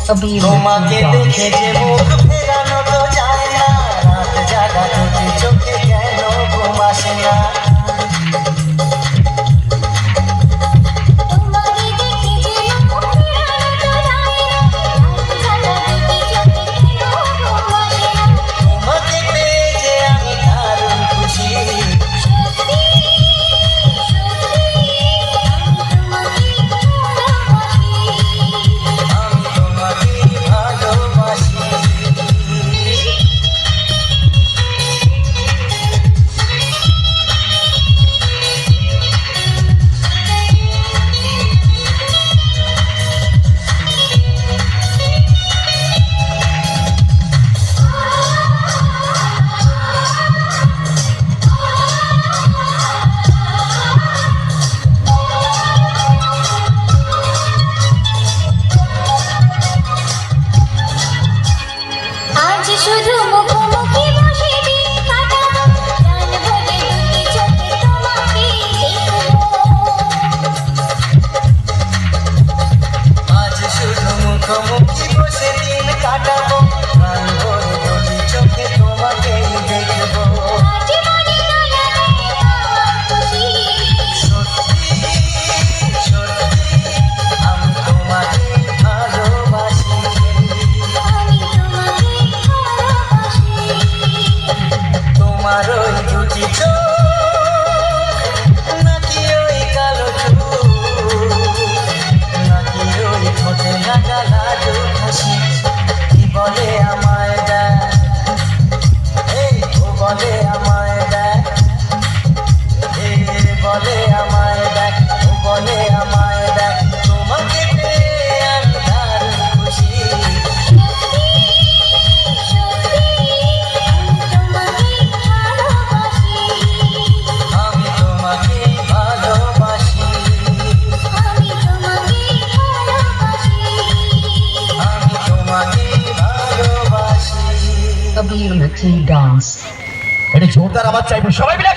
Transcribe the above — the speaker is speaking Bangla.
তোমাকে দেখে যে মুখ ফেরানো তো যায় না, রাত জাগা দুটি চোখে কেন ঘুম আসে না। তোমাকে পেয়ে যে আমি দারুণ খুশি, আমি তোমাকে ভালোবাসি। আজ শুধু মুখোমুখি বসে দিন কাটাবো, জানবো যে দুটি চোখে তোমাকে দেখবো। আজ শুধু মুখোমুখি বসে দিন কাটাবো, প্রাণ ভরে দুটি চোখে তোমাকেই দেখবো। আজ মনে দোলাবে আমার খুশি, সত্যি সত্যি আমি তোমাকে ভালোবাসি। আমি তোমাকে ভালোবাসি। তোমার ওই দুটি চোখ, নাকি ওই কালো চুল, নাকি ওই ঠোঁটে লাগা লাজু হাসি, কি বলে আমায় দেয়, এই ও বলে আমায় দেয়, এ বলে আমায় দেয়, ও বলে আমায় দেয়, তোমাকে পেয়ে আমি দারুণ খুশি। সত্যি সত্যি আমি তোমাকে ভালোবাসি। আমি তোমাকে ভালোবাসি। আমি তোমাকে ভালোবাসি। আমি তোমাকে ভালোবাসি। Ability dance. এটা জোরদার আওয়াজ চাইবো সবাই মিলে।